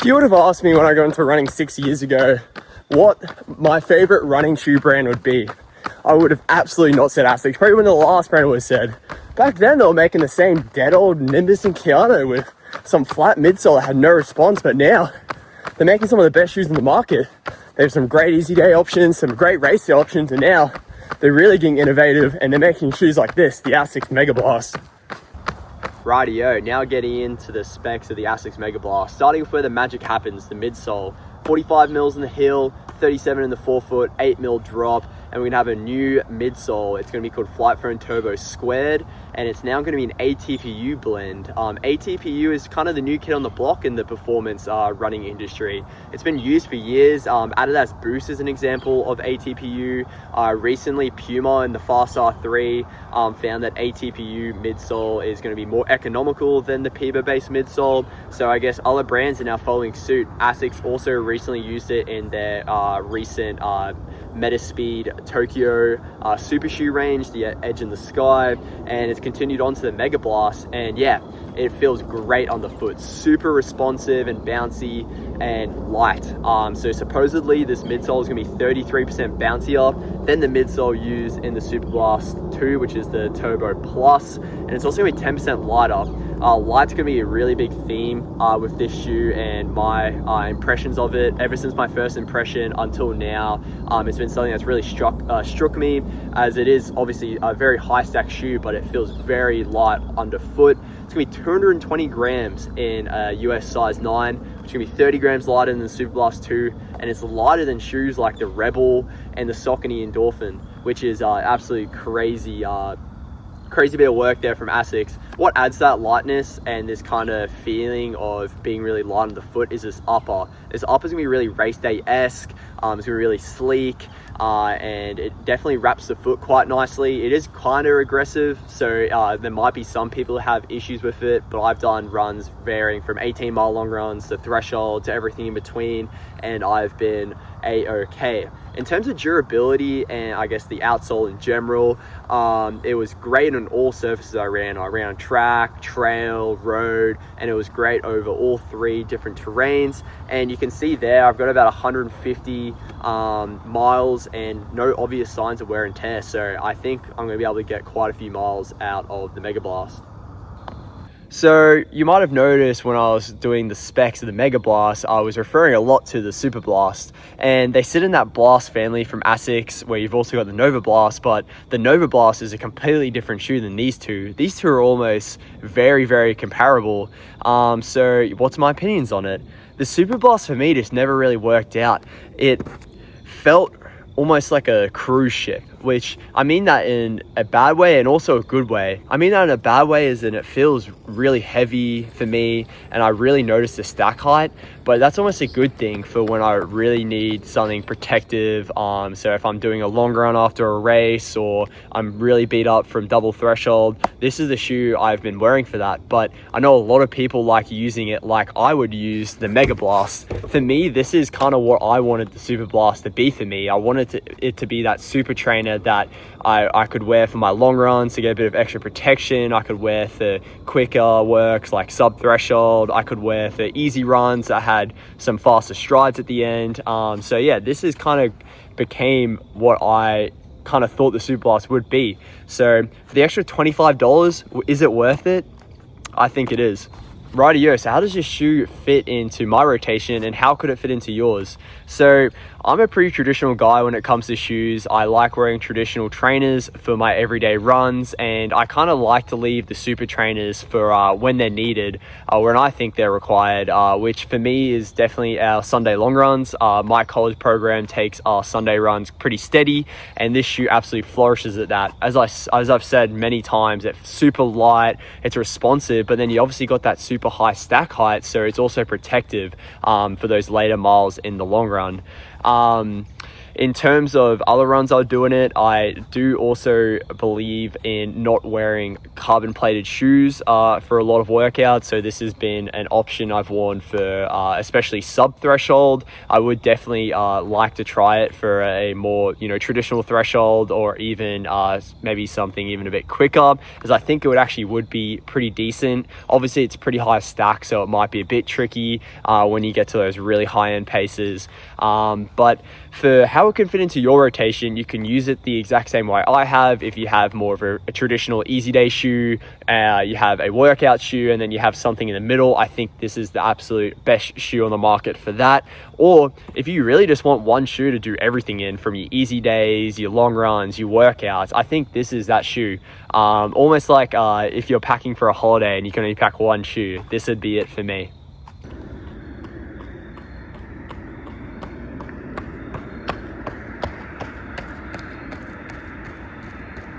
If you would have asked me when I got into running 6 years ago what my favorite running shoe brand would be, I would have absolutely not said Asics. Probably when the last brand was said. Back then they were making the same dead old Nimbus and Keanu with some flat midsole that had no response, but now they're making some of the best shoes in the market. They have some great easy day options, some great race day options, and now they're really getting innovative and they're making shoes like this, the Asics Megablast. Rightio, now getting into the specs of the Asics Megablast. Starting with where the magic happens, the midsole. 45 mils in the heel, 37 in the forefoot, 8 mil drop, and we're gonna have a new midsole. It's gonna be called Flight Phone Turbo Squared, and it's now gonna be an ATPU blend. ATPU is kind of the new kid on the block in the performance running industry. It's been used for years. Adidas Boost is an example of ATPU. Recently, Puma in the Fast R3 found that ATPU midsole is gonna be more economical than the PIBA-based midsole. So I guess other brands are now following suit. Asics also recently used it in their recent Metaspeed Tokyo super shoe range, the Edge in the Sky, and it's continued on to the Megablast, and yeah, it feels great on the foot. Super responsive and bouncy and light. So supposedly this midsole is going to be 33% bouncier than the midsole used in the Superblast 2, which is the Turbo Plus, and it's also going to be 10% lighter. Light's going to be a really big theme with this shoe, and my impressions of it ever since my first impression until now, it's been something that's really struck me, as it is obviously a very high stack shoe, but it feels very light underfoot. It's going to be 220 grams in US size 9, which is going to be 30 grams lighter than the Superblast 2, and it's lighter than shoes like the Rebel and the Saucony Endorphin, which is absolutely crazy bit of work there from Asics. What adds that lightness and this kind of feeling of being really light on the foot is this upper. This upper is going to be really race day-esque. It's going to be really sleek, and it definitely wraps the foot quite nicely. It is kind of aggressive, so there might be some people who have issues with it, but I've done runs varying from 18-mile long runs to threshold to everything in between, and I've been a-okay. In terms of durability and I guess the outsole in general, it was great on all surfaces I ran. I ran on track, trail, road, and it was great over all 3 different terrains. And you can see there I've got about 150 miles and no obvious signs of wear and tear. So I think I'm going to be able to get quite a few miles out of the Megablast. So you might have noticed when I was doing the specs of the Megablast, I was referring a lot to the Superblast, and they sit in that Blast family from Asics, where you've also got the Nova Blast, but the Nova Blast is a completely different shoe than these two. These two are almost very, very comparable. So what's my opinions on it? The Superblast for me just never really worked out. It felt almost like a cruise ship, which I mean that in a bad way and also a good way. I mean that in a bad way is that it feels really heavy for me and I really notice the stack height, but that's almost a good thing for when I really need something protective. So if I'm doing a long run after a race or I'm really beat up from double threshold, this is the shoe I've been wearing for that. But I know a lot of people like using it like I would use the Megablast. For me, this is kind of what I wanted the Superblast to be for me. I wanted it to be that super trainer that I could wear for my long runs to get a bit of extra protection. I could wear for quicker works like sub threshold. I could wear for easy runs that had some faster strides at the end. So yeah, this is kind of became what I kind of thought the Superblast would be. So for the extra $25, is it worth it? I think it is. Rightio, so how does this shoe fit into my rotation and how could it fit into yours? So I'm a pretty traditional guy when it comes to shoes. I like wearing traditional trainers for my everyday runs, and I kind of like to leave the super trainers for when they're needed, when I think they're required, which for me is definitely our Sunday long runs. My college program takes our Sunday runs pretty steady, and this shoe absolutely flourishes at that. As I've said many times, it's super light, it's responsive, but then you obviously got that super high stack height, so it's also protective for those later miles in the long run. In terms of other runs I'll do in it, I do also believe in not wearing carbon plated shoes for a lot of workouts. So this has been an option I've worn for especially sub threshold. I would definitely like to try it for a more, traditional threshold, or even maybe something even a bit quicker, because I think it would be pretty decent. Obviously it's pretty high stack, so it might be a bit tricky when you get to those really high end paces. But for how it can fit into your rotation, you can use it the exact same way I have. If you have more of a traditional easy day shoe, you have a workout shoe, and then you have something in the middle, I think this is the absolute best shoe on the market for that. Or if you really just want one shoe to do everything in, from your easy days, your long runs, your workouts, I think this is that shoe. Almost like if you're packing for a holiday and you can only pack one shoe, this would be it for me.